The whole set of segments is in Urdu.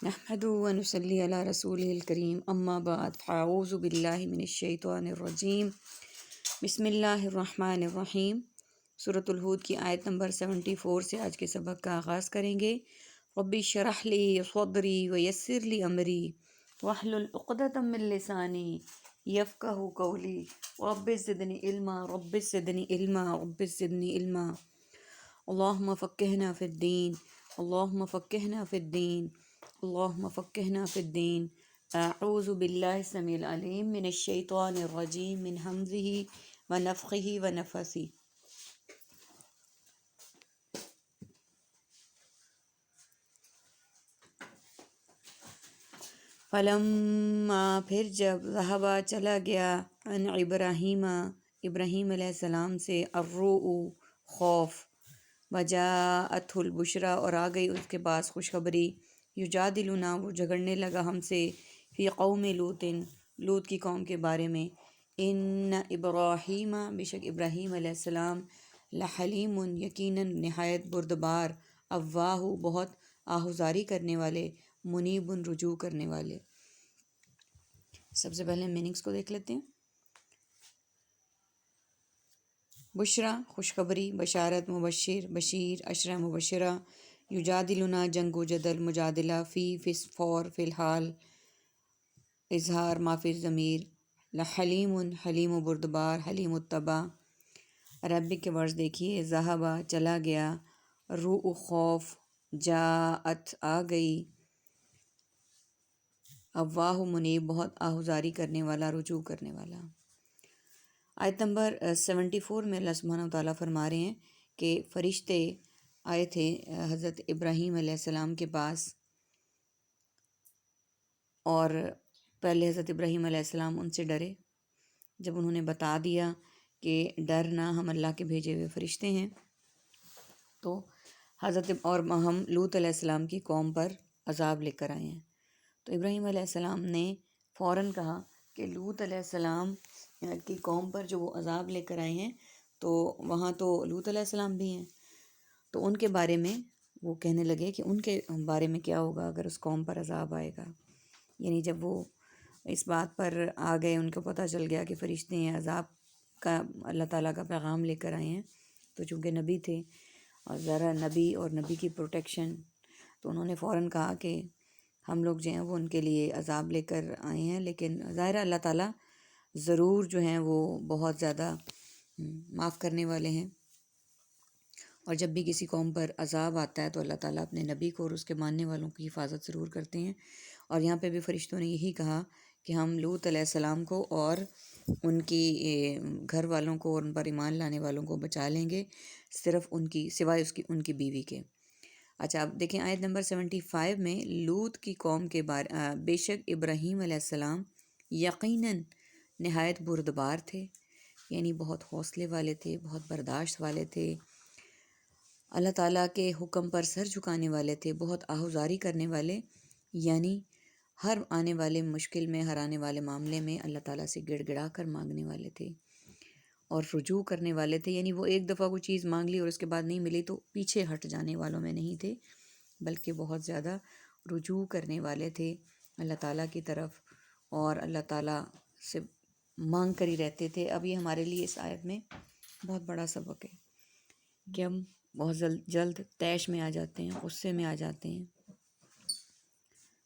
نحمده ونصلي على رسوله الكريم اما بعد فاعوذ باللہ من الشیطان الرجیم بسم اللہ الرحمن الرحیم۔ سورۃ الہود کی آیت نمبر 74 سے آج کے سبق کا آغاز کریں گے۔ رب اشرح لی صدری ویسر لی امری واحلل عقدۃ من لسانی یفقہوا قولی رب زدنی علما رب زدنی علما رب زدنی علما۔ اللہم فقہنا فی الدین اللہم فقہنا فی الدین اللہم فقہنا فی الدین۔ اعوذ باللہ السمیع العلیم من الشیطان الرجیم من ہمزہ ونفخہ ونفثہ۔ فلما پھر جب ذہبا چلا گیا عن ابراہیم علیہ السلام سے الرؤ خوف، وجاءتہ البشریٰ اور آ گئی اس کے پاس خوشخبری، یجادلنا وہ جھگڑنے لگا ہم سے، فی قوم لوط کی قوم کے بارے میں، ان ابراہیم بے شک ابراہیم علیہ السلام لحلیم یقیناً نہایت بردبار، اواہ بہت آہوزاری کرنے والے، منیب رجوع کرنے والے۔ سب سے پہلے میننگس کو دیکھ لیتے ہیں۔ بشرا خوشخبری، بشارت مبشر بشیر، عشرہ مبشرہ، یجادلنا جنگ و جدل مجادلہ، فی فور فی الحال، اظہار ما فی الضمیر، لحلیم حلیم و بردبار، حلیم الطبع۔ عربک کے ورڈز دیکھیے، ذہبہ چلا گیا، رؤ خوف، جاءت آ گئی، اواہ منیب بہت آہوزاری کرنے والا، رجوع کرنے والا۔ آیت نمبر 74 میں اللہ سبحانہ وتعالیٰ فرما رہے ہیں کہ فرشتے آئے تھے حضرت ابراہیم علیہ السلام کے پاس، اور پہلے حضرت ابراہیم علیہ السلام ان سے ڈرے۔ جب انہوں نے بتا دیا کہ ڈرنا، ہم اللہ کے بھیجے ہوئے فرشتے ہیں، تو اور ہم لوط علیہ السلام کی قوم پر عذاب لے کر آئے ہیں، تو ابراہیم علیہ السلام نے فوراً کہا کہ لوط علیہ السلام کی قوم پر جو وہ عذاب لے کر آئے ہیں، تو وہاں تو لوط علیہ السلام بھی ہیں، تو ان کے بارے میں وہ کہنے لگے کہ ان کے بارے میں کیا ہوگا اگر اس قوم پر عذاب آئے گا۔ یعنی جب وہ اس بات پر آ گئے، ان کو پتہ چل گیا کہ فرشتے ہیں، عذاب کا اللہ تعالیٰ کا پیغام لے کر آئے ہیں، تو چونکہ نبی تھے اور ذرا نبی اور نبی کی پروٹیکشن، تو انہوں نے فوراً کہا کہ ہم لوگ جو ہیں وہ ان کے لیے عذاب لے کر آئے ہیں، لیکن ظاہر اللہ تعالیٰ ضرور جو ہیں وہ بہت زیادہ معاف کرنے والے ہیں، اور جب بھی کسی قوم پر عذاب آتا ہے تو اللہ تعالیٰ اپنے نبی کو اور اس کے ماننے والوں کی حفاظت ضرور کرتے ہیں۔ اور یہاں پہ بھی فرشتوں نے یہی کہا کہ ہم لوط علیہ السلام کو اور ان کی گھر والوں کو اور ان پر ایمان لانے والوں کو بچا لیں گے، صرف سوائے ان کی بیوی کے۔ اچھا، اب دیکھیں آیت نمبر 75 میں لوط کی قوم کے بارے، بے شک ابراہیم علیہ السلام یقیناً نہایت بردبار تھے، یعنی بہت حوصلے والے تھے، بہت برداشت والے تھے، اللہ تعالیٰ کے حکم پر سر جھکانے والے تھے، بہت آہوزاری کرنے والے، یعنی ہر آنے والے مشکل میں، ہر آنے والے معاملے میں اللہ تعالیٰ سے گڑ گڑا کر مانگنے والے تھے، اور رجوع کرنے والے تھے، یعنی وہ ایک دفعہ کوئی چیز مانگ لی اور اس کے بعد نہیں ملی تو پیچھے ہٹ جانے والوں میں نہیں تھے، بلکہ بہت زیادہ رجوع کرنے والے تھے اللہ تعالیٰ کی طرف، اور اللہ تعالیٰ سے مانگ کر ہی رہتے تھے۔ اب یہ ہمارے لیے اس آیت میں بہت بڑا سبق ہے کہ ہم بہت جلد طیش میں آ جاتے ہیں، غصے میں آ جاتے ہیں۔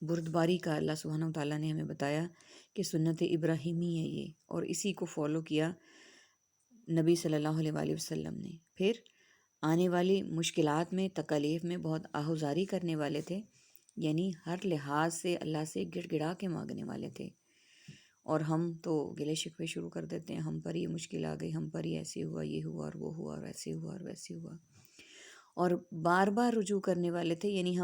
بردباری کا اللہ سبحانہ وتعالیٰ نے ہمیں بتایا کہ سنت ابراہیمی ہے یہ، اور اسی کو فالو کیا نبی صلی اللہ علیہ وآلہ وسلم نے۔ پھر آنے والی مشکلات میں، تکالیف میں بہت آہوزاری کرنے والے تھے، یعنی ہر لحاظ سے اللہ سے گڑ گڑا کے مانگنے والے تھے، اور ہم تو گلے شکوے شروع کر دیتے ہیں، ہم پر یہ مشکل آ گئی، ہم پر یہ ایسے ہوا، یہ ہوا اور وہ ہوا اور ایسے ہوا اور ویسے ہوا، اور بار بار رجوع کرنے والے تھے، یعنی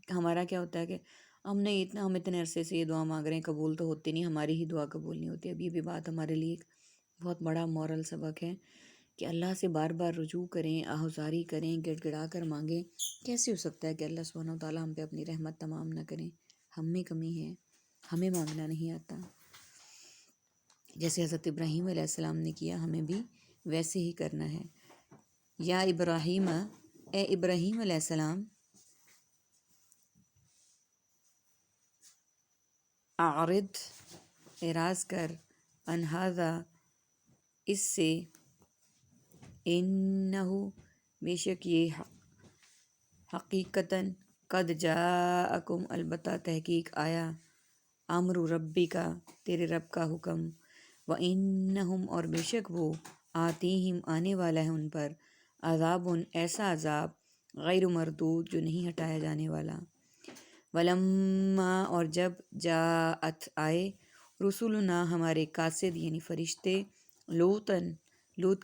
ہمارا کیا ہوتا ہے کہ ہم اتنے عرصے سے یہ دعا مانگ رہے ہیں، قبول تو ہوتی نہیں، ہماری ہی دعا قبول نہیں ہوتی۔ اب یہ بھی بات ہمارے لیے ایک بہت بڑا مورل سبق ہے کہ اللہ سے بار بار رجوع کریں، آہوزاری کریں، گڑ گڑا کر مانگیں۔ کیسے ہو سکتا ہے کہ اللہ سبحانہ وتعالیٰ ہم پہ اپنی رحمت تمام نہ کریں؟ ہم میں کمی ہے، ہمیں مانگنا نہیں آتا، جیسے حضرت ابراہیم علیہ السلام نے کیا، ہمیں بھی ویسے ہی کرنا ہے۔ یا ابراہیم، اے ابراہیم علیہ السلام، اعرض اعراض کر، عن ھذا اس سے، انہو بے شک یہ حقیقتاً قد جاءکم البتہ تحقیق آیا، امر ربی کا تیرے رب کا حکم، وانہم اور بے شک وہ، آتیہم آنے والا ہے ان پر، عذاب ایسا عذاب، غیر مردود جو نہیں ہٹایا جانے والا، ولما اور جب جاءت آئے، رسولنا ہمارے قاصد یعنی فرشتے، لوط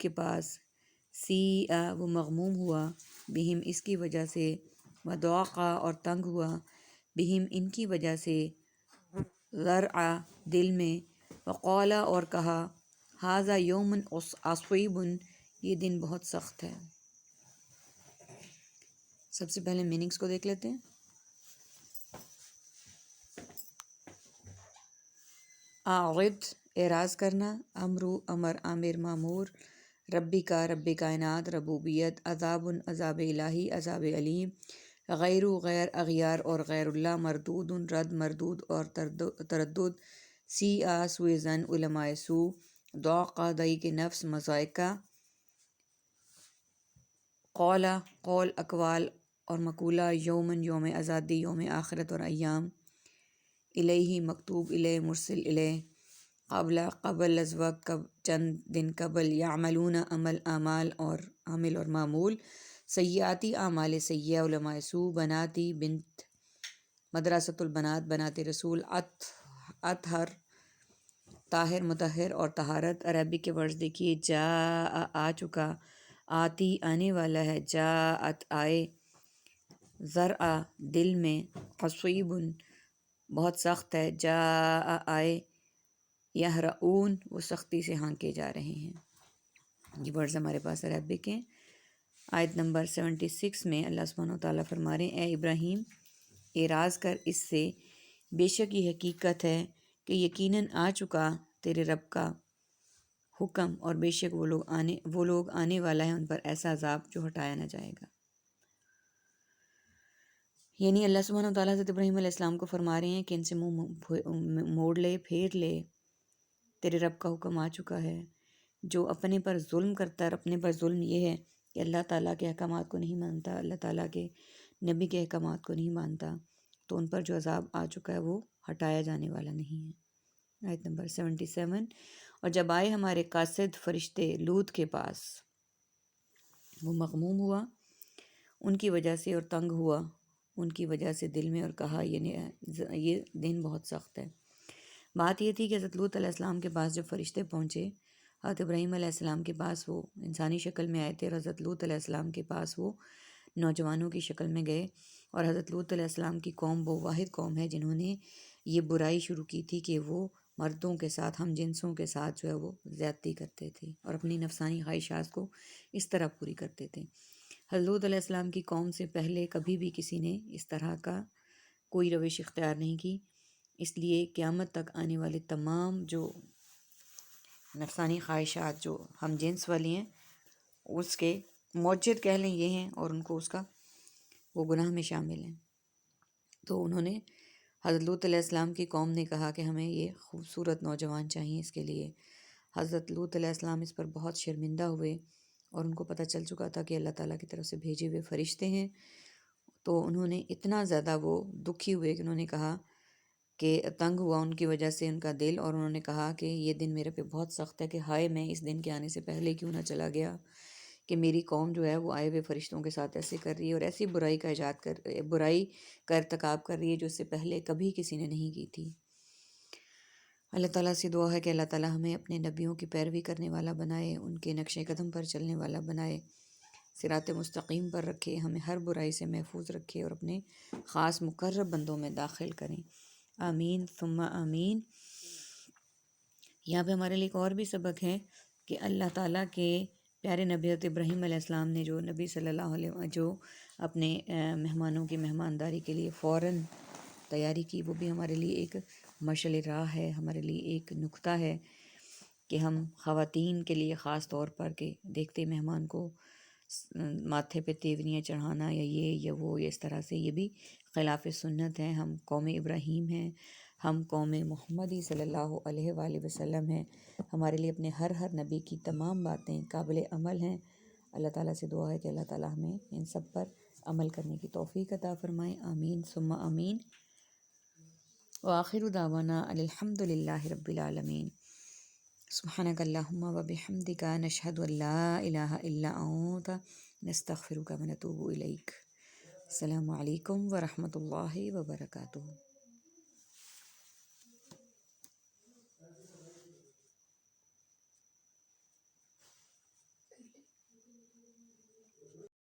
کے پاس، سیئا وہ مغموم ہوا، بہم اس کی وجہ سے، وضاقا اور تنگ ہوا، بہم ان کی وجہ سے، ذرعا دل میں، وقالا اور کہا، ھذا یوم عصیب یہ دن بہت سخت ہے۔ سب سے پہلے میننگز کو دیکھ لیتے ہیں۔ اعرض اعراض کرنا، امر عامر مامور، ربی کا رب کائنات ربوبیت، عذاب عذاب الہی عذاب علیم، غیر اغیار اور غیر اللہ، مردود رد مردود اور تردد، سیئا سوء ظن علماء سو، ضاقہ دئی کے نفس مذائقہ، قولا قول اقوال اور مقولہ، یومن یوم آزادی یوم آخرت اور ایام، الیہ مکتوب الیہ مرسل الیہ، قبل از وقت چند دن قبل، یعملون عمل اعمال اور عامل اور معمول، سیئاتی اعمال سیئہ، علماء سو، بناتی بنت، مدرسۃ البنات بنات رسول، اطہر طاہر مطہر اور طہارت۔ عربی کے ورڈز دیکھیے، جاء آ چکا، آتی آنے والا ہے، جاءت آئے، ذرعا دل میں، عصیب بہت سخت ہے، جاء آئے، یہرعون وہ سختی سے ہانکے جا رہے ہیں۔ یہ ورڈز ہمارے پاس عربک ہیں۔ آیت نمبر 76 میں اللہ سبحانہ و تعالیٰ فرما رہے ہیں، اے ابراہیم اعراض کر اس سے، بے شک یہ حقیقت ہے کہ یقیناً آ چکا تیرے رب کا حکم، اور بے شک وہ لوگ آنے والا ہے ان پر ایسا عذاب جو ہٹایا نہ جائے گا۔ یعنی اللہ سبحانہ و تعالیٰ حضرت ابراہیم علیہ السلام کو فرما رہے ہیں کہ ان سے منہ موڑ لے، پھیر لے، تیرے رب کا حکم آ چکا ہے۔ جو اپنے پر ظلم کرتا ہے، اپنے پر ظلم یہ ہے کہ اللہ تعالیٰ کے احکامات کو نہیں مانتا، اللہ تعالیٰ کے نبی کے احکامات کو نہیں مانتا، تو ان پر جو عذاب آ چکا ہے وہ ہٹایا جانے والا نہیں ہے۔ آیت نمبر 77، اور جب آئے ہمارے قاصد فرشتے لوط کے پاس، وہ مغموم ہوا ان کی وجہ سے اور تنگ ہوا ان کی وجہ سے دل میں، اور کہا یہ دن بہت سخت ہے۔ بات یہ تھی کہ حضرت لوط علیہ السلام کے پاس جب فرشتے پہنچے، حضرت ابراہیم علیہ السلام کے پاس وہ انسانی شکل میں آئے تھے، اور حضرت لوط علیہ السلام کے پاس وہ نوجوانوں کی شکل میں گئے، اور حضرت لوط علیہ السلام کی قوم وہ واحد قوم ہے جنہوں نے یہ برائی شروع کی تھی کہ وہ مردوں کے ساتھ، ہم جنسوں کے ساتھ جو ہے وہ زیادتی کرتے تھے اور اپنی نفسانی خواہشات کو اس طرح پوری کرتے تھے۔ حضرت لوط علیہ السلام کی قوم سے پہلے کبھی بھی کسی نے اس طرح کا کوئی روش اختیار نہیں کی، اس لیے قیامت تک آنے والے تمام جو نفسانی خواہشات جو ہم جنس والی ہیں اس کے موجد کہہ لیں یہ ہیں، اور ان کو اس کا وہ گناہ میں شامل ہیں۔ تو انہوں نے، حضرت لوط علیہ السلام کی قوم نے کہا کہ ہمیں یہ خوبصورت نوجوان چاہیے، اس کے لیے حضرت لوط علیہ السلام اس پر بہت شرمندہ ہوئے، اور ان کو پتہ چل چکا تھا کہ اللہ تعالیٰ کی طرف سے بھیجے ہوئے فرشتے ہیں، تو انہوں نے اتنا زیادہ وہ دکھی ہوئے کہ انہوں نے کہا کہ تنگ ہوا ان کی وجہ سے ان کا دل، اور انہوں نے کہا کہ یہ دن میرے پہ بہت سخت ہے، کہ ہائے میں اس دن کے آنے سے پہلے کیوں نہ چلا گیا، کہ میری قوم جو ہے وہ آئے ہوئے فرشتوں کے ساتھ ایسے کر رہی ہے، اور ایسی برائی کا ارتکاب کر رہی ہے جو اس سے پہلے کبھی کسی نے نہیں کی تھی۔ اللہ تعالیٰ سے دعا ہے کہ اللہ تعالیٰ ہمیں اپنے نبیوں کی پیروی کرنے والا بنائے، ان کے نقش قدم پر چلنے والا بنائے، صراط مستقیم پر رکھے، ہمیں ہر برائی سے محفوظ رکھے، اور اپنے خاص مقرب بندوں میں داخل کریں، آمین ثم آمین۔ یہاں پہ ہمارے لیے ایک اور بھی سبق ہے کہ اللہ تعالیٰ کے پیارے نبی حضرت ابراہیم علیہ السلام نے جو نبی صلی اللہ علیہ وسلم جو اپنے مہمانوں کی مہمانداری کے لیے فوراً تیاری کی، وہ بھی ہمارے لیے ایک مشعل راہ ہے، ہمارے لیے ایک نقطہ ہے کہ ہم خواتین کے لیے خاص طور پر کہ دیکھتے مہمان کو ماتھے پہ تیونیاں چڑھانا یا یہ یا وہ یا اس طرح سے، یہ بھی خلاف سنت ہیں، ہم قوم ابراہیم ہیں، ہم قوم محمدی صلی اللہ علیہ وآلہ وسلم ہیں. ہمارے لیے اپنے ہر نبی کی تمام باتیں قابل عمل ہیں. اللہ تعالیٰ سے دعا ہے کہ اللہ تعالیٰ ہمیں ان سب پر عمل کرنے کی توفیق عطا فرمائے. آمین ثم آمین. وآخر دعوانا الحمد للہ رب العالمین. سبحانک اللہم وبحمدک نشہد ان لا الہ الا انت نستغفرک ونتوب الیک. السلام علیکم ورحمۃ اللہ وبرکاتہ.